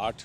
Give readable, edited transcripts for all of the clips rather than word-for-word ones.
8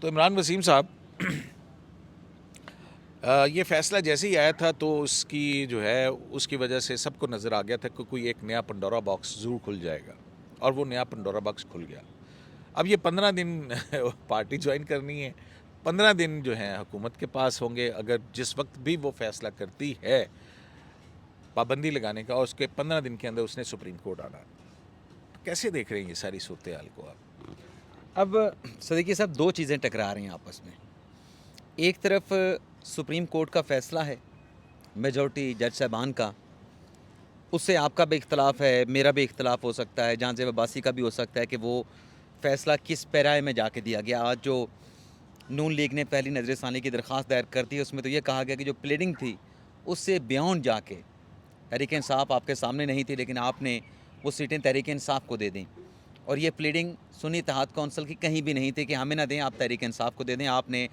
تو عمران وسیم صاحب یہ فیصلہ جیسے ہی آیا تھا تو اس کی جو ہے اس کی وجہ سے سب کو نظر آ گیا تھا کہ کوئی ایک نیا پنڈورا باکس ضرور کھل جائے گا، اور وہ نیا پنڈورا باکس کھل گیا۔ اب یہ 15 دن پارٹی جوائن کرنی ہے، 15 دن جو ہیں حکومت کے پاس ہوں گے، اگر جس وقت بھی وہ فیصلہ کرتی ہے پابندی لگانے کا، اور اس کے 15 دن کے اندر اس نے سپریم کورٹ آنا ہے۔ کیسے دیکھ رہے ہیں یہ ساری صورتحال کو آپ؟ اب صدیقی صاحب دو چیزیں ٹکرا رہی ہیں آپس میں۔ ایک طرف سپریم کورٹ کا فیصلہ ہے میجورٹی جج صاحبان کا، اس سے آپ کا بھی اختلاف ہے، میرا بھی اختلاف ہو سکتا ہے، جہاں زیب عباسی کا بھی ہو سکتا ہے کہ وہ فیصلہ کس پیرائے میں جا کے دیا گیا۔ آج جو نون لیگ نے پہلی نظر ثانی کی درخواست دائر کر دی، اس میں تو یہ کہا گیا کہ جو پلیڈنگ تھی اس سے بیونڈ جا کے تحریک انصاف آپ کے سامنے نہیں تھی، لیکن آپ نے وہ سیٹیں تحریک انصاف کو دے دیں، اور یہ پلیڈنگ سنی اتحاد کونسل کی کہیں بھی نہیں تھی کہ ہمیں نہ دیں، آپ تحریک انصاف کو دے دیں۔ آپ نے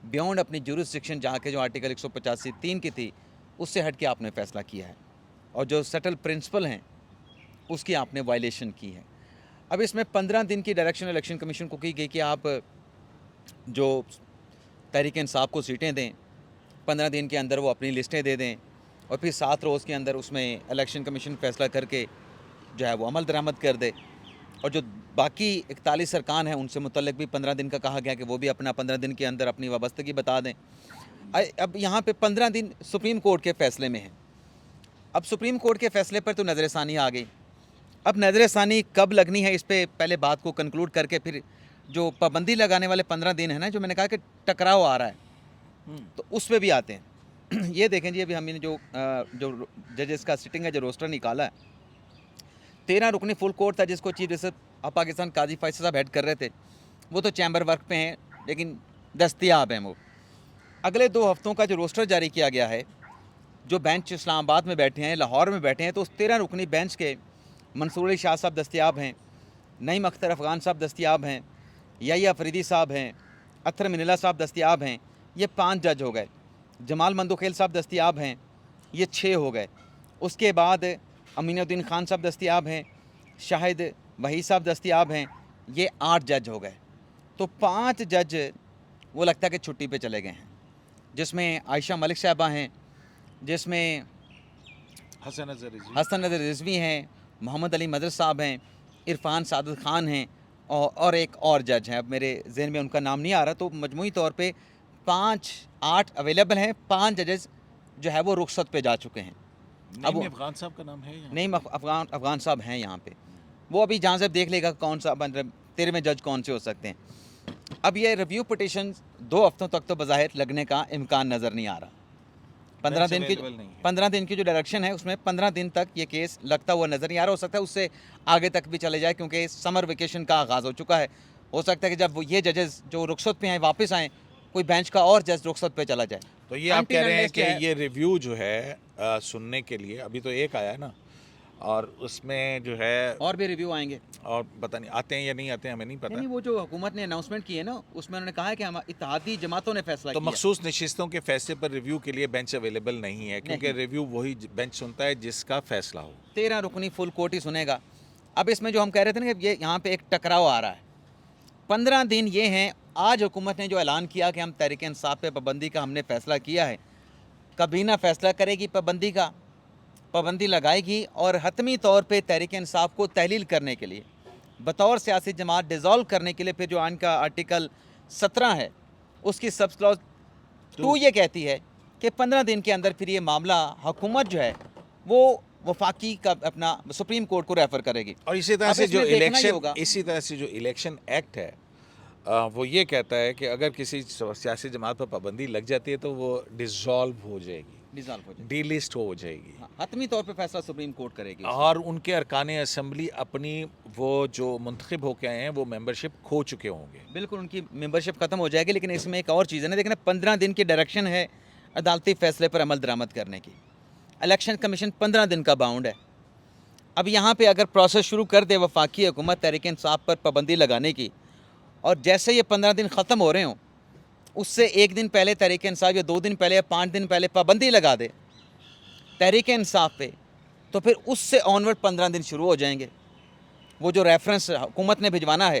بیونڈ اپنی جورسڈکشن جا کے جو آرٹیکل 185(3) کی تھی اس سے ہٹ کے آپ نے فیصلہ کیا ہے، اور جو سیٹل پرنسپل ہیں اس کی آپ نے وائلیشن کی ہے۔ اب اس میں 15 دن کی ڈائریکشن الیکشن کمیشن کو کی گئی کہ آپ جو تحریک انصاف کو سیٹیں دیں، 15 دن کے اندر وہ اپنی لسٹیں دے دیں، اور پھر 7 روز کے اندر اس میں الیکشن کمیشن فیصلہ کر کے جو ہے وہ عمل درآمد کر دے، اور جو باقی 41 ارکان ہیں ان سے متعلق بھی 15 دن کا کہا گیا کہ وہ بھی اپنا 15 دن کے اندر اپنی وابستگی بتا دیں۔ اب یہاں پہ 15 دن سپریم کورٹ کے فیصلے میں ہیں۔ اب سپریم کورٹ کے فیصلے پر تو نظر ثانی آ گئی، اب نظر ثانی کب لگنی ہے اس پہ پہلے بات کو کنکلوڈ کر کے پھر جو پابندی لگانے والے 15 دن ہیں نا، جو میں نے کہا کہ ٹکراؤ آ رہا ہے، تو اس پہ بھی آتے ہیں۔ یہ دیکھیں جی، ابھی ہم نے جو ججز کا سٹنگ ہے جو روسٹر نکالا ہے، 13 رکنی فل کورٹ تھا جس کو چیف جسٹس آف پاکستان قاضی فیصل صاحب ہیڈ کر رہے تھے۔ وہ تو چیمبر ورک پہ ہیں لیکن دستیاب ہیں۔ وہ اگلے 2 ہفتوں کا جو روسٹر جاری کیا گیا ہے، جو بینچ اسلام آباد میں بیٹھے ہیں، لاہور میں بیٹھے ہیں، تو اس 13 رکنی بینچ کے منصور علی شاہ صاحب دستیاب ہیں، نعیم اختر افغان صاحب دستیاب ہیں، یحییٰ فریدی صاحب ہیں، اطہر مناللہ صاحب دستیاب ہیں، یہ 5 جج ہو گئے۔ جمال مندوخیل صاحب دستیاب ہیں، یہ 6 ہو گئے۔ اس کے بعد امین الدین خان صاحب دستیاب ہیں، شاہد وحید صاحب دستیاب ہیں، یہ 8 جج ہو گئے۔ تو 5 جج وہ لگتا ہے کہ چھٹی پہ چلے گئے ہیں، جس میں عائشہ ملک صاحبہ ہیں، جس میں حسن نظر رضوی ہیں، محمد علی مدر صاحب ہیں، عرفان سعادت خان ہیں، اور ایک اور جج ہیں، اب میرے ذہن میں ان کا نام نہیں آ رہا۔ تو مجموعی طور پہ 8 اویلیبل ہیں، 5 ججز جو ہے وہ رخصت پہ جا چکے ہیں۔ اب افغان صاحب کا نام ہے یہاں؟ نہیں، افغان صاحب ہیں یہاں پہ، وہ ابھی جہاں سے دیکھ لے گا کون سا 13ویں جج کون سے ہو سکتے ہیں۔ اب یہ ریویو پٹیشن 2 ہفتوں تک تو بظاہر لگنے کا امکان نظر نہیں آ رہا۔ 15 دن کی جو ڈائریکشن ہے اس میں 15 دن تک یہ کیس لگتا ہوا نظر نہیں آ رہا۔ ہو سکتا ہے اس سے آگے تک بھی چلے جائے، کیونکہ سمر ویکیشن کا آغاز ہو چکا ہے۔ ہو سکتا ہے کہ جب یہ ججز جو رخصت پہ ہیں واپس آئیں، کوئی بینچ کا اور جج رخصت پہ چلا جائے۔ تو یہ آپ کہہ رہے ہیں کہ یہ ریویو جو ہے سننے کے لیے ابھی تو ایک آیا ہے نا، اور اس میں جو ہے اور بھی ریویو آئیں گے، اور پتہ نہیں آتے ہیں یا نہیں آتے ہیں، ہمیں نہیں پتہ۔ نہیں، وہ جو حکومت نے اناؤنسمنٹ کی ہے نا، اس میں انہوں نے کہا ہے کہ ہم اتحادی جماعتوں نے فیصلہ تو کیا۔ مخصوص نشستوں کے فیصلے پر ریویو کے لیے بینچ اویلیبل نہیں ہے، کیونکہ ریویو وہی بینچ سنتا ہے جس کا فیصلہ ہو۔ 13 رکنی فل کورٹ ہی سنے گا۔ اب اس میں جو ہم کہہ رہے تھے نا کہ یہ یہاں پہ ایک ٹکراؤ آ رہا ہے۔ 15 دن یہ ہیں، آج حکومت نے جو اعلان کیا کہ ہم تحریک انصاف پہ پابندی کا ہم نے فیصلہ کیا ہے، کابینہ فیصلہ کرے گی پابندی لگائے گی، اور حتمی طور پہ تحریک انصاف کو تحلیل کرنے کے لیے بطور سیاسی جماعت ڈیزالو کرنے کے لیے پھر جو آئین کا آرٹیکل 17 ہے اس کی سب کلاز 2 یہ کہتی ہے کہ 15 دن کے اندر پھر یہ معاملہ حکومت جو ہے وہ وفاقی کا اپنا سپریم کورٹ کو ریفر کرے گی۔ اور اسی طرح سے جو الیکشن ایکٹ ہے وہ یہ کہتا ہے کہ اگر کسی سیاسی جماعت پر پابندی لگ جاتی ہے تو وہ ڈیزالو ہو جائے گی، ڈی لسٹ ہو جائے گی، حتمی طور پہ فیصلہ سپریم کورٹ کرے گی، اور ان کے ارکان اسمبلی اپنی وہ جو منتخب ہو کے آئے ہیں وہ ممبرشپ کھو چکے ہوں گے۔ بالکل ان کی ممبرشپ ختم ہو جائے گی۔ لیکن اس میں ایک اور چیز ہے نا، دیکھنا 15 دن کی ڈائریکشن ہے عدالتی فیصلے پر عمل درآمد کرنے کی، الیکشن کمیشن 15 دن کا باؤنڈ ہے۔ اب یہاں پہ اگر پروسیس شروع کر دے وفاقی حکومت تحریک انصاف پر پابندی لگانے کی، اور جیسے یہ 15 دن ختم ہو رہے ہوں اس سے 1 دن پہلے تحریک انصاف یا 2 دن پہلے یا 5 دن پہلے پابندی لگا دے تحریک انصاف پہ، تو پھر اس سے آنورڈ 15 دن شروع ہو جائیں گے۔ وہ جو ریفرنس حکومت نے بھجوانا ہے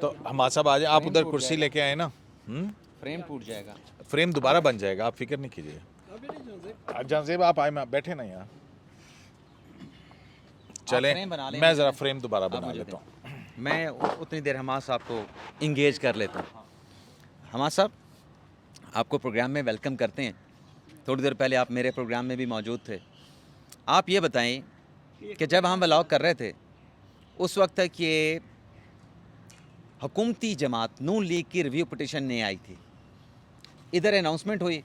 تو ہمارا صاحب آ جائیں, آپ ادھر کرسی لے کے آئے نا, فریم ٹوٹ جائے گا. فریم دوبارہ بن جائے گا, آپ فکر نہیں کیجیے. جہاں زیب آپ آئے, بیٹھے نا یہاں, چلیں فریم بنا لیں. میں ذرا فریم دوبارہ بنا لیتا ہوں. میں اتنی دیر حماد صاحب کو انگیج کر لیتا ہوں. حماد صاحب, آپ کو پروگرام میں ویلکم کرتے ہیں. تھوڑی دیر پہلے آپ میرے پروگرام میں بھی موجود تھے. آپ یہ بتائیں کہ جب ہم ولاگ کر رہے تھے اس وقت تک یہ حکومتی جماعت نون لیگ کی ریویو پٹیشن نہیں آئی تھی. ادھر اناؤنسمنٹ ہوئی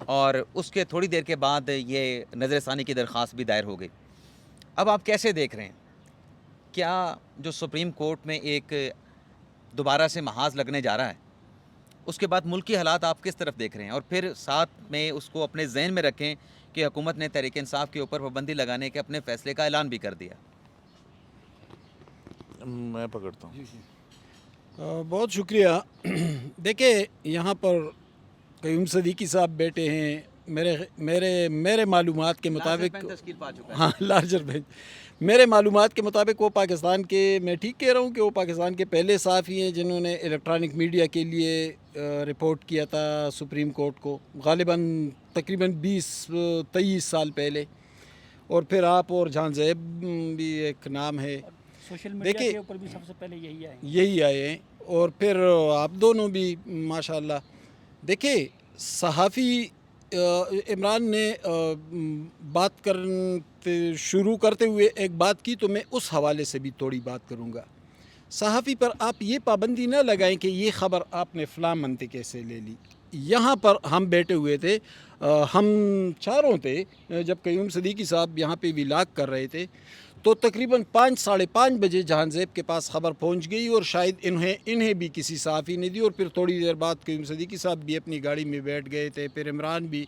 اور اس کے تھوڑی دیر کے بعد یہ نظر ثانی کی درخواست بھی دائر ہو گئی. اب آپ کیسے دیکھ رہے ہیں, کیا جو سپریم کورٹ میں ایک دوبارہ سے محاذ لگنے جا رہا ہے, اس کے بعد ملکی حالات آپ کس طرف دیکھ رہے ہیں, اور پھر ساتھ میں اس کو اپنے ذہن میں رکھیں کہ حکومت نے تحریک انصاف کے اوپر پابندی لگانے کے اپنے فیصلے کا اعلان بھی کر دیا. میں پکڑتا ہوں. بہت شکریہ. دیکھیں, یہاں پر قیوم صدیقی صاحب بیٹھے ہیں. میرے معلومات کے مطابق, تشکیل پا چکا ہے. ہاں, لارجر بینچ, میرے معلومات کے مطابق وہ پاکستان کے, میں ٹھیک کہہ رہا ہوں کہ وہ پاکستان کے پہلے صحافی ہیں جنہوں نے الیکٹرانک میڈیا کے لیے رپورٹ کیا تھا سپریم کورٹ کو, غالباً تقریباً 20-23 سال پہلے. اور پھر آپ اور جہاں زیب بھی ایک نام ہے, سوشل میڈیا کے اوپر بھی سب سے پہلے یہی آئے ہیں. اور پھر آپ دونوں بھی ماشاءاللہ. دیکھیں, صحافی عمران نے بات کرتے شروع کرتے ہوئے ایک بات کی, تو میں اس حوالے سے بھی تھوڑی بات کروں گا. صحافی پر آپ یہ پابندی نہ لگائیں کہ یہ خبر آپ نے فلاں منطقے سے لے لی. یہاں پر ہم بیٹھے ہوئے تھے, ہم چاروں تھے جب قیوم صدیقی صاحب یہاں پہ ولاگ کر رہے تھے, تو تقریباً 5-5:30 بجے جہاں زیب کے پاس خبر پہنچ گئی, اور شاید انہیں بھی کسی صحافی نے دی. اور پھر تھوڑی دیر بعد قیوم صدیقی صاحب بھی اپنی گاڑی میں بیٹھ گئے تھے, پھر عمران بھی.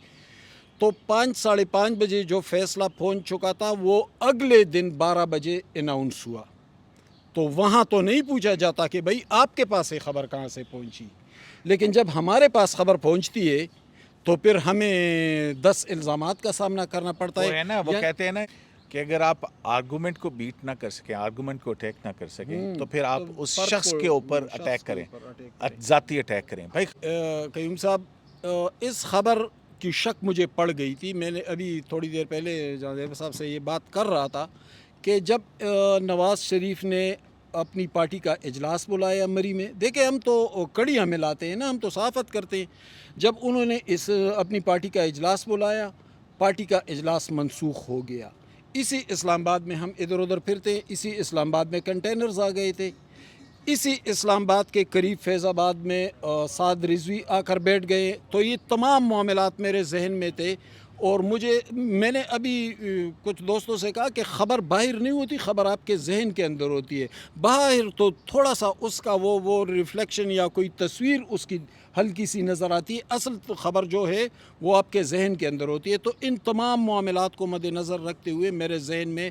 تو 5-5:30 بجے جو فیصلہ پہنچ چکا تھا وہ اگلے دن 12 بجے اناؤنس ہوا. تو وہاں تو نہیں پوچھا جاتا کہ بھائی آپ کے پاس یہ خبر کہاں سے پہنچی, لیکن جب ہمارے پاس خبر پہنچتی ہے تو پھر ہمیں 10 الزامات کا سامنا کرنا پڑتا وہ ہے نا, وہ کہتے ہیں نا کہ اگر آپ آرگومنٹ کو بیٹ نہ کر سکیں, آرگومنٹ کو اٹیک نہ کر سکیں, تو پھر آپ اس شخص کے اوپر اٹیک کریں, ذاتی اٹیک کریں. بھائی قیوم صاحب, اس خبر کی شک مجھے پڑ گئی تھی. میں نے ابھی تھوڑی دیر پہلے جہاں زیب صاحب سے یہ بات کر رہا تھا کہ جب نواز شریف نے اپنی پارٹی کا اجلاس بلایا مری میں, دیکھیں ہم تو کڑیاں ملاتے ہیں نا, ہم تو صحافت کرتے ہیں. جب انہوں نے اپنی پارٹی کا اجلاس بلایا, پارٹی کا اجلاس منسوخ ہو گیا. اسی اسلام آباد میں ہم ادھر ادھر پھرتے, اسی اسلام آباد میں کنٹینرز آ گئے تھے, اسی اسلام آباد کے قریب فیض آباد میں سعد رضوی آ کر بیٹھ گئے. تو یہ تمام معاملات میرے ذہن میں تھے, اور میں نے ابھی کچھ دوستوں سے کہا کہ خبر باہر نہیں ہوتی, خبر آپ کے ذہن کے اندر ہوتی ہے. باہر تو تھوڑا سا اس کا وہ ریفلیکشن یا کوئی تصویر اس کی ہلکی سی نظر آتی ہے, اصل تو خبر جو ہے وہ آپ کے ذہن کے اندر ہوتی ہے. تو ان تمام معاملات کو مد نظر رکھتے ہوئے میرے ذہن میں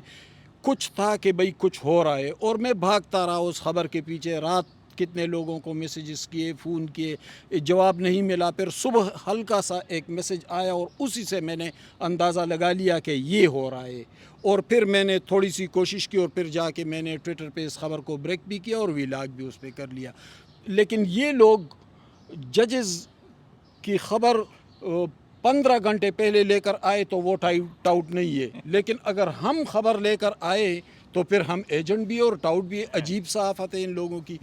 کچھ تھا کہ بھئی کچھ ہو رہا ہے, اور میں بھاگتا رہا اس خبر کے پیچھے. رات کتنے لوگوں کو میسیجز کیے, فون کیے, جواب نہیں ملا. پھر صبح ہلکا سا ایک میسیج آیا, اور اسی سے میں نے اندازہ لگا لیا کہ یہ ہو رہا ہے. اور پھر میں نے تھوڑی سی کوشش کی, اور پھر جا کے میں نے ٹویٹر پہ اس خبر کو بریک بھی کیا اور ویلاگ بھی اس پہ کر لیا. لیکن یہ لوگ ججز کی خبر 15 گھنٹے پہلے لے کر آئے تو وہ ٹاؤٹ نہیں ہے, لیکن اگر ہم خبر لے کر آئے تو پھر ہم ایجنٹ بھی اور ٹاؤٹ بھی. عجیب صحافت ہے ان لوگوں کی.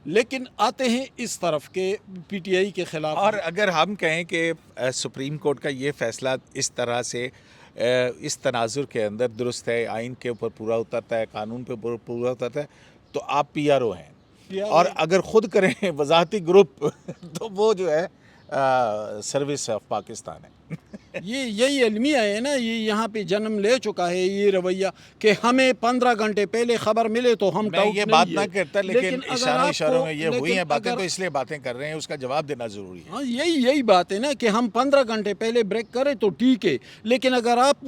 لیکن آتے ہیں اس طرف کہ پی ٹی آئی کے خلاف. اور اگر ہم کہیں کہ سپریم کورٹ کا یہ فیصلہ اس طرح سے اس تناظر کے اندر درست ہے, آئین کے اوپر پورا اترتا ہے, قانون پہ پورا اترتا ہے, تو آپ پی آر او ہیں. اور اگر خود کریں وضاحتی گروپ تو وہ جو ہے سروس آف پاکستان ہے. یہی المیہ ہے نا, یہ یہاں پہ جنم لے چکا ہے یہ رویہ کہ ہمیں 15 گھنٹے پہلے خبر ملے تو ہم میں یہ بات نہ کرتا, لیکن اشاروں میں یہ ہوئی ہیں باتیں, اگر تو اس لیے باتیں کر رہے ہیں, اس کا جواب دینا ضروری ہے. ہاں, یہی بات ہے نا کہ ہم 15 گھنٹے پہلے بریک کریں تو ٹھیک ہے, لیکن اگر آپ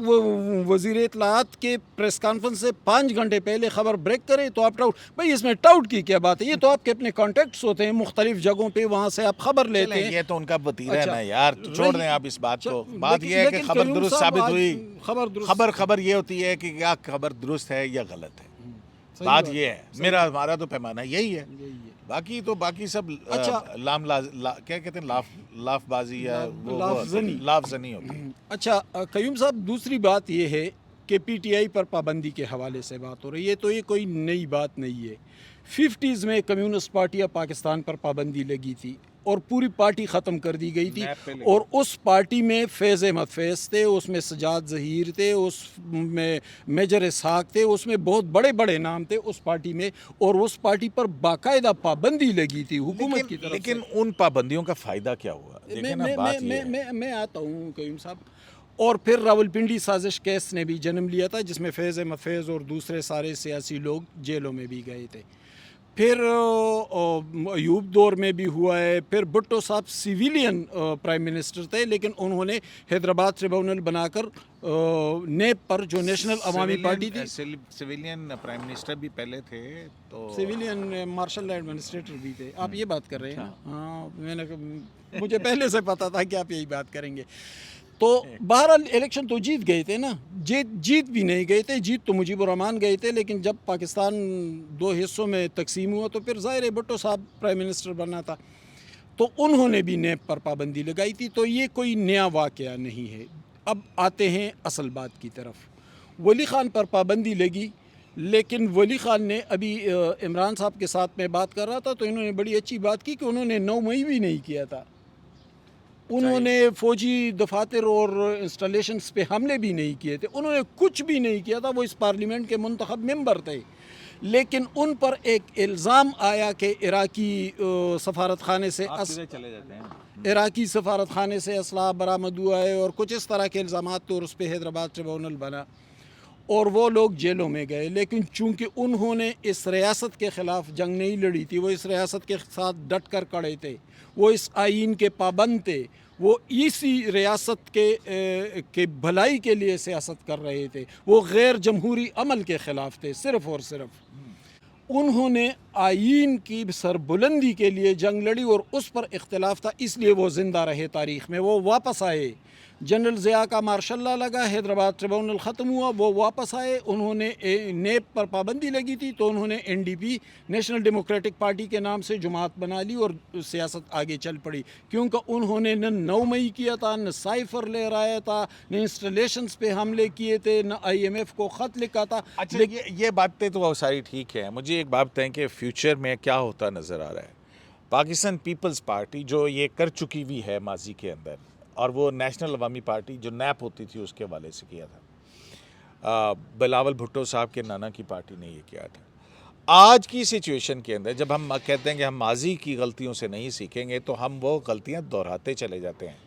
وزیر اطلاعات کے پریس کانفرنس سے 5 گھنٹے پہلے خبر بریک کریں تو آپ ٹاؤٹ. بھائی اس میں ٹاؤٹ کی کیا بات ہے, یہ تو آپ کے اپنے کانٹیکٹس ہوتے ہیں مختلف جگہوں پہ, وہاں سے آپ خبر لیتے ہیں. یہ تو ان کا وتیرہ ہے نا یار, چھوڑ دیں آپ اس بات کو. بات یہ ہے کہ خبر درست ثابت ہوئی. خبر یہ ہوتی ہے کہ کیا خبر درست ہے یا غلط ہے. بات یہ ہے، میرا ہمارا تو پیمانہ یہی ہے، یہی ہے۔ باقی سب اچھا۔ کیا کہتے ہیں، لاف بازی یا لاف زنی۔ لاف زنی ہوتی ہے۔ اچھا قیوم صاحب، دوسری بات یہ ہے کہ پی ٹی آئی پر پابندی کے حوالے سے بات ہو رہی ہے، تو یہ کوئی نئی بات نہیں ہے۔ 50s میں کمیونسٹ پارٹی آف پاکستان پر پابندی لگی تھی اور پوری پارٹی ختم کر دی گئی تھی، نیب پہ لگی۔ اور اس پارٹی میں فیض احمد فیض تھے، اس میں سجاد ظہیر تھے، اس میں میجر اسحاق تھے، اس میں بہت بڑے بڑے نام تھے اس پارٹی میں، اور اس پارٹی پر باقاعدہ پابندی لگی تھی حکومت کی طرف سے۔ لیکن ان پابندیوں کا فائدہ کیا ہوا؟ دیکھیں نا، بات یہ ہے، میں آتا ہوں قیوم صاحب۔ اور پھر راولپنڈی سازش کیس نے بھی جنم لیا تھا، جس میں فیض احمد فیض اور دوسرے سارے سیاسی لوگ جیلوں میں بھی گئے تھے۔ پھر ایوب دور میں بھی ہوا ہے۔ پھر بھٹو صاحب سیویلین پرائم منسٹر تھے، لیکن انہوں نے حیدرآباد ٹریبونل بنا کر نیب پر، جو نیشنل عوامی پارٹی تھی، سویلین پرائم منسٹر بھی پہلے تھے، تو سیویلین مارشل ایڈمنسٹریٹر بھی تھے۔ آپ یہ بات کر رہے ہیں نا؟ ہاں، مجھے پہلے سے پتا تھا کہ آپ یہی بات کریں گے۔ تو بہرحال الیکشن تو جیت گئے تھے نا، جیت بھی نہیں گئے تھے، جیت تو مجیب الرحمان گئے تھے، لیکن جب پاکستان 2 حصوں میں تقسیم ہوا تو پھر ظاہر ہے بھٹو صاحب پرائم منسٹر بننا تھا، تو انہوں نے بھی نیب پر پابندی لگائی تھی، تو یہ کوئی نیا واقعہ نہیں ہے۔ اب آتے ہیں اصل بات کی طرف۔ ولی خان پر پابندی لگی، لیکن ولی خان نے ابھی عمران صاحب کے ساتھ میں بات کر رہا تھا، تو انہوں نے بڑی اچھی بات کی کہ انہوں نے 9 مئی بھی نہیں کیا تھا، انہوں نے فوجی دفاتر اور انسٹالیشنز پہ حملے بھی نہیں کیے تھے، انہوں نے کچھ بھی نہیں کیا تھا، وہ اس پارلیمنٹ کے منتخب ممبر تھے۔ لیکن ان پر ایک الزام آیا کہ عراقی سفارت خانے سے چلے جاتے ہیں۔ عراقی سفارت خانے سے اسلحہ برآمد ہوا ہے اور کچھ اس طرح کے الزامات تھے، اور اس پہ حیدرآباد ٹریبونل بنا اور وہ لوگ جیلوں میں گئے۔ لیکن چونکہ انہوں نے اس ریاست کے خلاف جنگ نہیں لڑی تھی، وہ اس ریاست کے ساتھ ڈٹ کر کھڑے تھے، وہ اس آئین کے پابند تھے، وہ اسی ریاست کے بھلائی کے لیے سیاست کر رہے تھے، وہ غیر جمہوری عمل کے خلاف تھے صرف اور صرف۔ انہوں نے آئین کی سربلندی کے لیے جنگ لڑی اور اس پر اختلاف تھا، اس لیے وہ زندہ رہے تاریخ میں، وہ واپس آئے۔ جنرل ضیاء کا مارشل لا لگا، حیدرآباد ٹریبونل ختم ہوا، وہ واپس آئے، انہوں نے نیب پر پابندی لگی تھی تو انہوں نے NDP نیشنل ڈیموکریٹک پارٹی کے نام سے جماعت بنا لی اور سیاست آگے چل پڑی، کیونکہ انہوں نے نہ 9 مئی کیا تھا، نہ سائفر لہرایا تھا، نہ انسٹالیشنز پہ حملے کیے تھے، نہ IMF کو خط لکھا تھا۔ اچھا، یہ باتیں تو ساری ٹھیک ہیں، مجھے ایک بات بتائیں کہ فیوچر میں کیا ہوتا نظر آ رہا ہے؟ پاکستان پیپلز پارٹی جو یہ کر چکی ہوئی ہے ماضی کے اندر، اور وہ نیشنل عوامی پارٹی جو نیپ ہوتی تھی اس کے حوالے سے کیا تھا، بلاول بھٹو صاحب کے نانا کی پارٹی نے یہ کیا تھا۔ آج کی سچویشن کے اندر جب ہم کہتے ہیں کہ ہم ماضی کی غلطیوں سے نہیں سیکھیں گے تو ہم وہ غلطیاں دہراتے چلے جاتے ہیں۔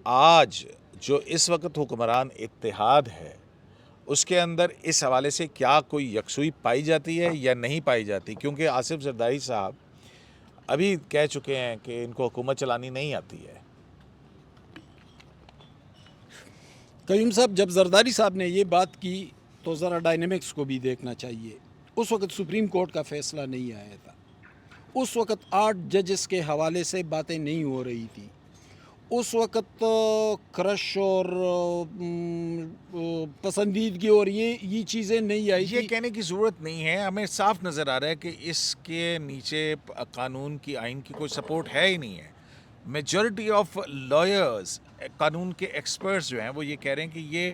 آج جو اس وقت حکمران اتحاد ہے، اس کے اندر اس حوالے سے کیا کوئی یکسوئی پائی جاتی ہے یا نہیں پائی جاتی؟ کیونکہ آصف زرداری صاحب ابھی کہہ چکے ہیں کہ ان کو حکومت چلانی نہیں آتی ہے۔ قیوم صاحب، جب زرداری صاحب نے یہ بات کی تو ذرا ڈائنامکس کو بھی دیکھنا چاہیے۔ اس وقت سپریم کورٹ کا فیصلہ نہیں آیا تھا، اس وقت 8 ججز کے حوالے سے باتیں نہیں ہو رہی تھی، اس وقت کرش اور پسندیدگی اور یہ چیزیں نہیں آئی یہ تھی۔ کہنے کی ضرورت نہیں ہے، ہمیں صاف نظر آ رہا ہے کہ اس کے نیچے قانون کی، آئین کی کوئی سپورٹ ہے ہی نہیں ہے۔ میجورٹی آف لائرز، قانون کے ایکسپرٹس جو ہیں وہ یہ کہہ رہے ہیں کہ یہ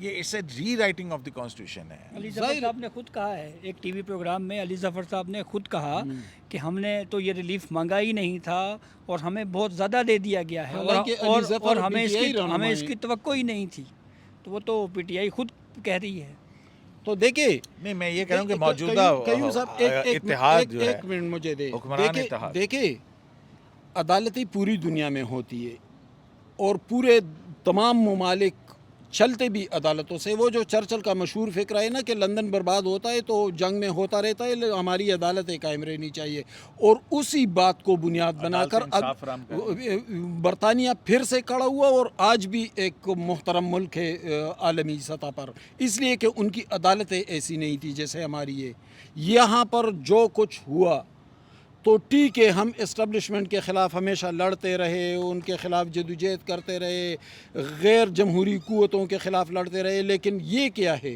it's a rewriting of the constitution ہے۔ علی ظفر صاحب نے خود کہا ہے ایک ٹی وی پروگرام میں، علی ظفر صاحب نے خود کہا کہ ہم نے تو یہ ریلیف مانگا ہی نہیں تھا اور ہمیں بہت زیادہ دے دیا گیا ہے، حالانکہ علی ظفر اور ہمیں PTI اس کی توقع ہی نہیں تھی، تو وہ تو PTI خود کہہ رہی ہے۔ تو دیکھیں، نہیں، میں یہ کہہ رہا ہوں کہ موجودہ قیوم صاحب اتحاد جو ہے، ایک منٹ مجھے دے، حکمران اتحاد، دیکھیں عدالتیں پوری دنیا میں ہوتی ہے اور پورے تمام ممالک چلتے بھی عدالتوں سے۔ وہ جو چرچل کا مشہور فکر ہے نا کہ لندن برباد ہوتا ہے تو جنگ میں ہوتا رہتا ہے، ہماری عدالتیں قائم رہنی چاہیے، اور اسی بات کو بنیاد بنا کر برطانیہ پھر سے کھڑا ہوا اور آج بھی ایک محترم ملک ہے عالمی سطح پر، اس لیے کہ ان کی عدالتیں ایسی نہیں تھی جیسے ہماری ہے۔ یہاں پر جو کچھ ہوا تو ٹھیک ہے، ہم اسٹیبلشمنٹ کے خلاف ہمیشہ لڑتے رہے، ان کے خلاف جدوجہد کرتے رہے، غیر جمہوری قوتوں کے خلاف لڑتے رہے، لیکن یہ کیا ہے؟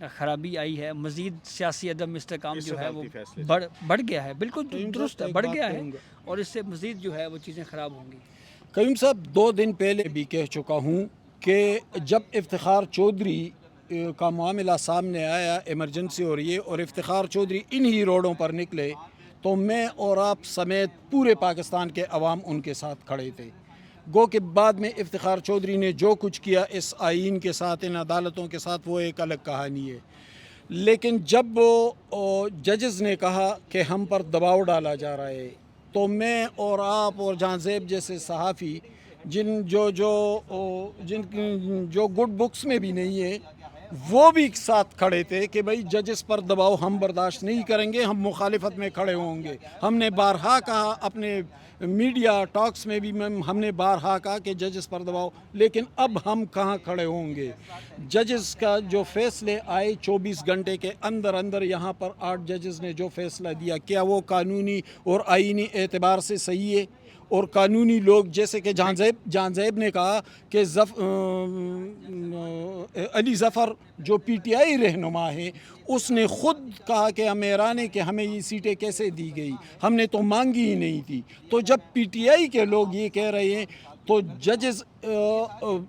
خرابی آئی ہے، مزید سیاسی عدم استحکام اس جو ہے وہ صدارتی فیصلے بڑھ گیا ہے، بالکل قیوم درست صاحب ہے، ایک بڑھ بات گیا ہے کہوں گا۔ اور اس سے مزید جو ہے وہ چیزیں خراب ہوں گی۔ قیوم صاحب 2 دن پہلے بھی کہہ چکا ہوں کہ جب افتخار چودھری کا معاملہ سامنے آیا، ایمرجنسی ہو رہی ہے اور افتخار چودھری انہی روڈوں پر نکلے، تو میں اور آپ سمیت پورے پاکستان کے عوام ان کے ساتھ کھڑے تھے۔ گو کہ بعد میں افتخار چودھری نے جو کچھ کیا اس آئین کے ساتھ، ان عدالتوں کے ساتھ، وہ ایک الگ کہانی ہے۔ لیکن جب ججز نے کہا کہ ہم پر دباؤ ڈالا جا رہا ہے، تو میں اور آپ اور جہاں زیب جیسے صحافی جن جو گڈ بکس میں بھی نہیں ہے، وہ بھی ساتھ کھڑے تھے کہ بھائی ججز پر دباؤ ہم برداشت نہیں کریں گے، ہم مخالفت میں کھڑے ہوں گے۔ ہم نے بارہا کہا، اپنے میڈیا ٹاکس میں بھی ہم نے بارہا کہا کہ ججز پر دباؤ، لیکن اب ہم کہاں کھڑے ہوں گے؟ ججز کا جو فیصلے آئے 24 گھنٹے کے اندر اندر، یہاں پر 8 ججز نے جو فیصلہ دیا، کیا وہ قانونی اور آئینی اعتبار سے صحیح ہے؟ اور قانونی لوگ جیسے کہ جہاں زیب نے کہا کہ علی ظفر جو پی ٹی آئی رہنما ہے، اس نے خود کہا کہ ہم حیران ہیں کہ ہمیں یہ سیٹیں کیسے دی گئی، ہم نے تو مانگی ہی نہیں تھی۔ تو جب پی ٹی آئی کے لوگ یہ کہہ رہے ہیں تو ججز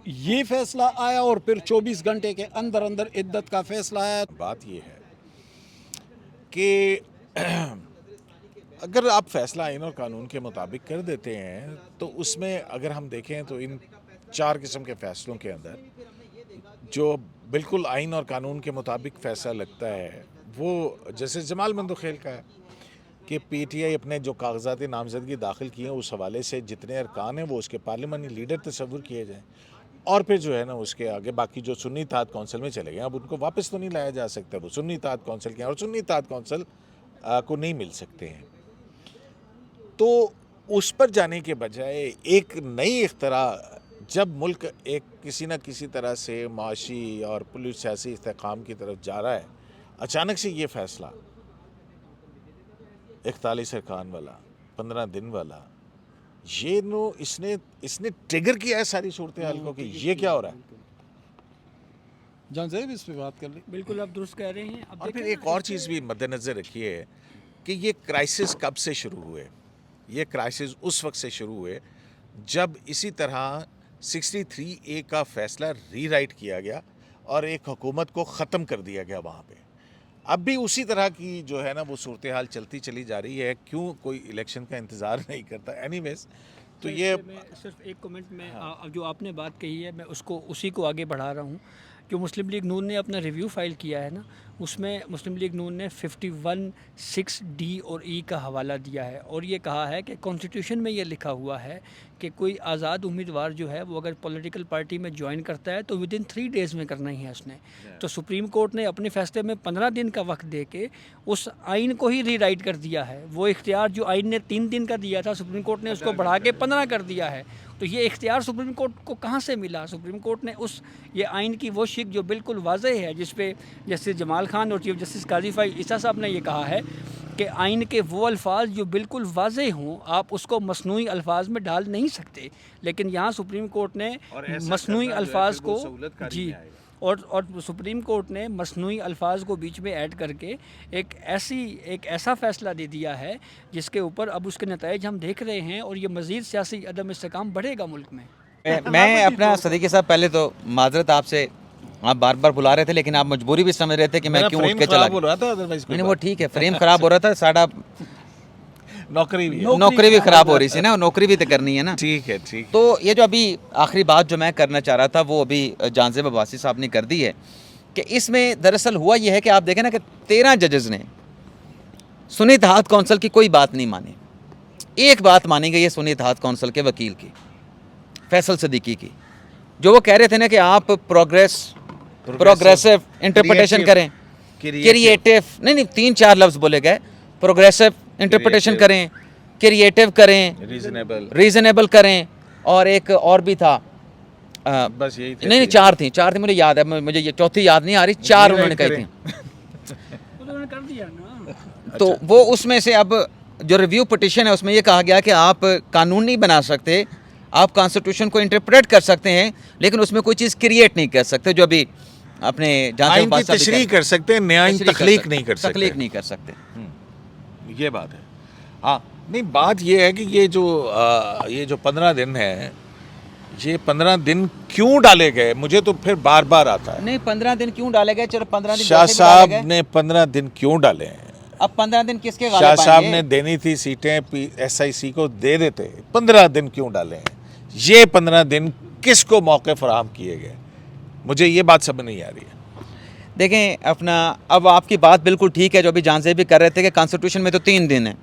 یہ فیصلہ آیا اور پھر 24 گھنٹے کے اندر اندر عدت کا فیصلہ آیا۔ بات یہ ہے کہ اگر آپ فیصلہ آئین اور قانون کے مطابق کر دیتے ہیں تو اس میں اگر ہم دیکھیں تو ان 4 قسم کے فیصلوں کے اندر جو بالکل آئین اور قانون کے مطابق فیصلہ لگتا ہے وہ جیسے جمال مندوخیل کا ہے کہ پی ٹی آئی اپنے جو کاغذات نامزدگی داخل کیے ہیں اس حوالے سے جتنے ارکان ہیں وہ اس کے پارلیمانی لیڈر تصور کیے جائیں، اور پھر جو ہے نا اس کے آگے باقی جو سنی اتحاد کونسل میں چلے گئے، اب ان کو واپس تو نہیں لایا جا سکتا، وہ سنی اتحاد کونسل کے ہیں اور سنی اتحاد کونسل کو نہیں مل سکتے ہیں۔ تو اس پر جانے کے بجائے ایک نئی اختراع، جب ملک ایک کسی نہ کسی طرح سے معاشی اور پولیس سیاسی استحکام کی طرف جا رہا ہے، اچانک سے یہ فیصلہ 41 ارکان والا 15 دن والا، یہ اس نے ٹریگر کیا ہے ساری صورتحال کو کہ یہ کیا ہو رہا ہے۔ جہاں زیب اس پہ بات کر لیں۔ بالکل آپ درست کہہ رہے ہیں۔ اب اور پھر دیکھیں ایک اور چیز بھی مد نظر رکھیے کہ یہ کرائسس کب سے شروع ہوئے؟ یہ کرائسس اس وقت سے شروع ہوئے جب اسی طرح 63A کا فیصلہ ری رائٹ کیا گیا اور ایک حکومت کو ختم کر دیا گیا وہاں پہ۔ اب بھی اسی طرح کی جو ہے نا وہ صورتحال چلتی چلی جا رہی ہے، کیوں کوئی الیکشن کا انتظار نہیں کرتا؟ اینی ویز تو یہ میں صرف ایک کمنٹ میں جو آپ نے بات کہی ہے میں اسی کو آگے بڑھا رہا ہوں۔ جو مسلم لیگ نون نے اپنا ریویو فائل کیا ہے نا، اس میں مسلم لیگ نون نے 51(6)D اور E کا حوالہ دیا ہے اور یہ کہا ہے کہ کانسٹیٹیوشن میں یہ لکھا ہوا ہے کہ کوئی آزاد امیدوار جو ہے وہ اگر پولیٹیکل پارٹی میں جوائن کرتا ہے تو ودن 3 days میں کرنا ہی ہے اس نے۔ تو سپریم کورٹ نے اپنے فیصلے میں 15 دن کا وقت دے کے اس آئین کو ہی ری رائٹ کر دیا ہے۔ وہ اختیار جو آئین نے 3 دن کا دیا تھا، سپریم کورٹ نے اس کو بڑھا کے 15 کر دیا ہے۔ تو یہ اختیار سپریم کورٹ کو کہاں سے ملا؟ سپریم کورٹ نے یہ آئین کی وہ شک جو بالکل واضح ہے، جس پہ جسٹس جمال خان اور چیف جسٹس قاضی فائز عیسیٰ صاحب نے یہ کہا ہے کہ آئین کے وہ الفاظ جو بالکل واضح ہوں آپ اس کو مصنوعی الفاظ میں ڈال نہیں سکتے، لیکن یہاں سپریم کورٹ نے مصنوعی الفاظ کو اور سپریم کورٹ نے مصنوعی الفاظ کو بیچ میں ایڈ کر کے ایک ایسا فیصلہ دے دیا ہے جس کے اوپر اب اس کے نتائج ہم دیکھ رہے ہیں اور یہ مزید سیاسی عدم استحکام بڑھے گا ملک میں۔ میں اپنا صدیقی صاحب پہلے تو معذرت آپ سے، آپ بار بار بلا رہے تھے لیکن آپ مجبوری بھی سمجھ رہے تھے کہ میں کیوں اٹھ کے چلا گیا۔ نہیں وہ ٹھیک ہے، فریم خراب ہو رہا تھا، ساڑھا نوکری بھی خراب ہو رہی تھی نا، نوکری بھی تو کرنی ہے نا۔ ٹھیک ہے ٹھیک۔ تو یہ جو ابھی آخری بات جو میں کرنا چاہ رہا تھا وہ ابھی جہاں زیب عباسی صاحب نے کر دی ہے کہ اس میں دراصل ہوا یہ ہے کہ آپ دیکھیں نا کہ 13 ججز نے سنی اتحاد کونسل کی کوئی بات نہیں مانی، ایک بات مانی گئی ہے سنی اتحاد کونسل کے وکیل کی، فیصل صدیقی کی، جو وہ کہہ رہے تھے نا کہ آپ پروگریسو انٹرپریٹیشن کریں، کریٹیو نہیں 3-4 لفظ بولے گئے، پروگریسو انٹرپریٹیشن کریں، کریٹیو کریں، ریزنیبل کریں، اور ایک اور بھی تھا، بس یہی نہیں 4 تھیں مجھے یاد ہے، مجھے یہ چوتھی یاد نہیں آ رہی، 4 انہوں نے کہی تھیں۔ تو وہ اس میں سے اب جو ریویو پٹیشن ہے اس میں یہ کہا گیا کہ آپ قانون نہیں بنا سکتے، آپ کانسٹیٹیوشن کو انٹرپریٹ کر سکتے ہیں لیکن اس میں کوئی چیز کریٹ نہیں کر سکتے، جو ابھی اپنے جہاں آئین کی تشریح کر سکتے ہیں، نیا آئین تخلیق نہیں کر سکتے. تخلیق نہیں کر سکتے. یہ بات ہے. ہاں نہیں، بات یہ ہے کہ یہ جو 15 دن ہے، یہ 15 دن کیوں ڈالے گئے؟ مجھے تو پھر بار بار آتا ہے نہیں 15 دن کیوں ڈالے گئے؟ چلو 15 دن شاہ صاحب نے 15 دن کیوں ڈالے ہیں؟ اب 15 دن کس کے شاہ غالب صاحب آئیں نے گے؟ دینی تھی سیٹیں SIC کو دے دیتے. 15 دن کیوں ڈالے ہیں؟ یہ 15 دن کس کو موقع فراہم کیے گئے؟ مجھے یہ بات سمجھ نہیں آ رہی ہے. دیکھیں اپنا، اب آپ کی بات بالکل ٹھیک ہے جو ابھی جان سے بھی کر رہے تھے کہ کانسٹیٹیوشن میں تو 3 دن ہیں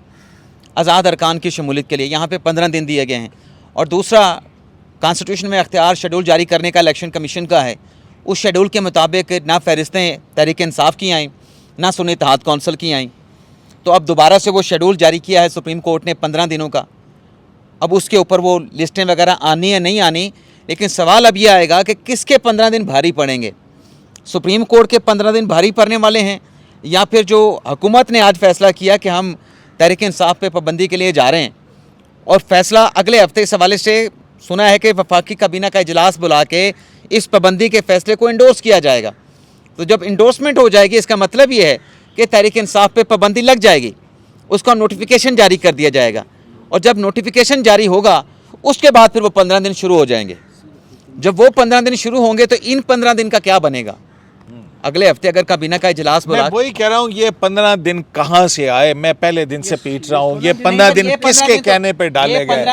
آزاد ارکان کی شمولیت کے لیے، یہاں پہ 15 دن دیے گئے ہیں. اور دوسرا، کانسٹیٹیوشن میں اختیار شیڈول جاری کرنے کا الیکشن کمیشن کا ہے. اس شیڈول کے مطابق نہ فہرستیں تحریک انصاف کی آئیں، نہ سنی اتحاد کونسل کی آئیں. تو اب دوبارہ سے وہ شیڈول جاری کیا ہے سپریم کورٹ نے 15 دنوں کا. اب اس کے اوپر وہ لسٹیں وغیرہ آنی ہے نہیں آنی، لیکن سوال اب یہ آئے گا کہ کس کے 15 دن بھاری پڑیں گے؟ سپریم کورٹ کے 15 دن بھاری پڑنے والے ہیں، یا پھر جو حکومت نے آج فیصلہ کیا کہ ہم تحریک انصاف پہ پابندی کے لیے جا رہے ہیں، اور فیصلہ اگلے ہفتے اس حوالے سے سنا ہے کہ وفاقی کابینہ کا اجلاس بلا کے اس پابندی کے فیصلے کو انڈورس کیا جائے گا. تو جب انڈورسمنٹ ہو جائے گی، اس کا مطلب یہ ہے کہ تحریک انصاف پہ پابندی لگ جائے گی. اس کا نوٹیفیکیشن جاری کر دیا جائے گا، اور جب نوٹیفیکیشن جاری ہوگا اس کے بعد پھر وہ 15 دن شروع ہو جائیں گے. جب وہ 15 دن شروع ہوں گے تو ان 15 دن کا کیا بنے گا؟ اگلے ہفتے اگر کابینہ کا اجلاس میں بلا، وہی کہہ رہا ہوں، یہ 15 دن کہاں سے آئے؟ میں پہلے دن سے پیٹ رہا ہوں. یہ 15 دن کس کے کہنے پہ ڈالے گئے؟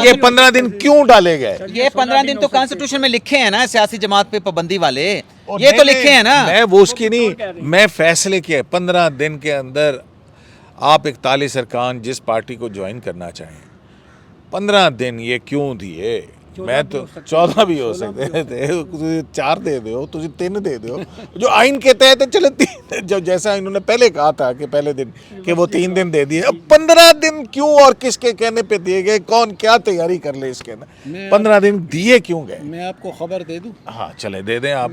یہ 15 دن کیوں ڈالے گئے؟ یہ 15 دن تو کانسٹیٹیوشن میں لکھے ہیں نا، سیاسی جماعت پہ پابندی والے یہ تو لکھے ہیں نا. میں وہ اس کی نہیں، میں فیصلے کیا 15 دن کے اندر آپ 41 ارکان جس پارٹی کو جوائن کرنا چاہیں، 15 دن یہ کیوں دیے؟ میں تو 14 بھی ہو سکتے تھے، 4 دے دو، تجھے 3 دے دو جو آئین کے تحت چلے 3، جو جیسا انہوں نے پہلے کہا تھا کہ پہلے دن کہ وہ 3 دن دے دیے. اب 15 دن کیوں اور کس کے کہنے پہ دیے گئے؟ کون کیا تیاری کر لے اس کے اندر؟ 15 دن دیے کیوں گئے؟ میں آپ کو خبر دے دوں. ہاں چلے دے دیں آپ.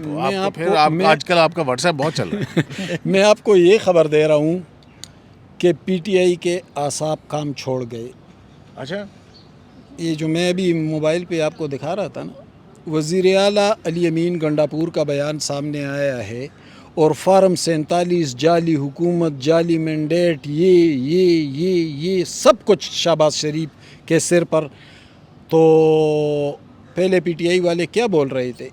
پھر آج کل آپ کا واٹس ایپ بہت چل رہا ہے. میں آپ کو یہ خبر دے رہا ہوں کہ PTI کے اعصاب کام چھوڑ گئے. اچھا، یہ جو میں ابھی موبائل پہ آپ کو دکھا رہا تھا نا، وزیر اعلیٰ علی امین گنڈاپور کا بیان سامنے آیا ہے، اور فارم 47 جعلی حکومت، جعلی مینڈیٹ، یہ سب کچھ شہباز شریف کے سر پر. تو پہلے PTI والے کیا بول رہے تھے؟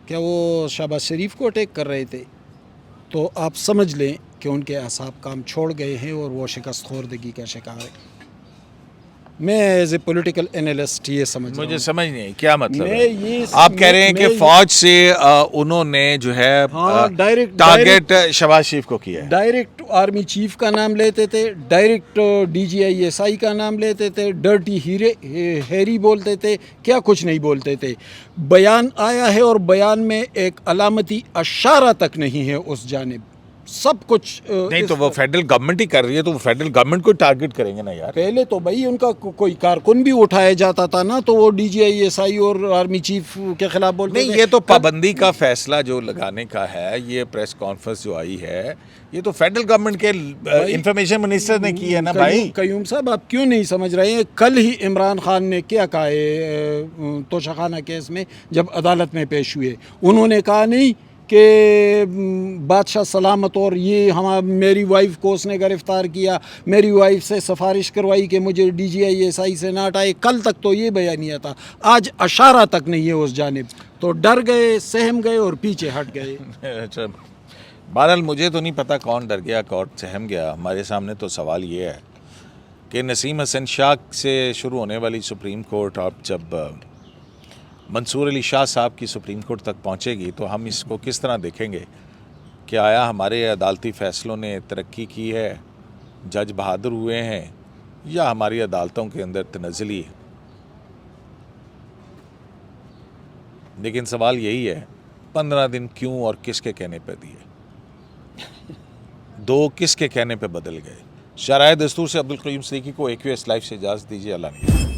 کیا وہ شہباز شریف کو اٹیک کر رہے تھے؟ تو آپ سمجھ لیں کہ ان کے اعصاب کام چھوڑ گئے ہیں اور وہ شکست خوردگی کا شکار ہے. میں ایز اے پولیٹیکل انالسٹ یہ مجھے سمجھ نہیں کیا مطلب میں ہے. یہ آپ کہہ رہے ہیں کہ فوج سے انہوں نے جو ہے ٹارگیٹ شہباز شریف کو کیا ہے. ڈائریکٹ آرمی چیف کا نام لیتے تھے، ڈائریکٹ DGI کا نام لیتے تھے، ڈرٹی ہیری بولتے تھے، کیا کچھ نہیں بولتے تھے. بیان آیا ہے اور بیان میں ایک علامتی اشارہ تک نہیں ہے اس جانب. سب کچھ نہیں تو وہ فیڈرل گورنمنٹ ہی کر رہی ہے، تو وہ فیڈرل گورنمنٹ کو ٹارگٹ کریں گے نا یار. پہلے تو بھائی ان کا کوئی کارکن بھی اٹھایا جاتا تھا نا، تو وہ DGI اور آرمی چیف کے خلاف بولتے نہیں. یہ تو پابندی کا فیصلہ جو لگانے کا ہے، یہ پریس کانفرنس جو آئی ہے، یہ تو فیڈرل گورنمنٹ کے انفارمیشن منسٹر نے کی ہے نا بھائی. قیوم صاحب آپ کیوں نہیں سمجھ رہے ہیں؟ کل ہی عمران خان نے کیا کہا ہے توشہ خانہ کیس میں جب عدالت میں پیش ہوئے؟ انہوں نے کہا نہیں کہ بادشاہ سلامت اور یہ میری وائف کو اس نے گرفتار کیا، میری وائف سے سفارش کروائی کہ مجھے DGI سے نہ ہٹائے. کل تک تو یہ بیانیہ تھا، آج اشارہ تک نہیں ہے اس جانب. تو ڈر گئے، سہم گئے اور پیچھے ہٹ گئے. اچھا، بہرحال مجھے تو نہیں پتا کون ڈر گیا کون سہم گیا. ہمارے سامنے تو سوال یہ ہے کہ نسیم حسن شاہ سے شروع ہونے والی سپریم کورٹ اب جب منصور علی شاہ صاحب کی سپریم کورٹ تک پہنچے گی تو ہم اس کو کس طرح دیکھیں گے کہ آیا ہمارے عدالتی فیصلوں نے ترقی کی ہے، جج بہادر ہوئے ہیں، یا ہماری عدالتوں کے اندر تنزلی ہے. لیکن سوال یہی ہے 15 دن کیوں اور کس کے کہنے پہ دیے؟ 2 کس کے کہنے پہ بدل گئے؟ شرائع دستور سے عبدالقیوم صدیقی کو AQS لائف سے اجازت دیجیے. اللہ نے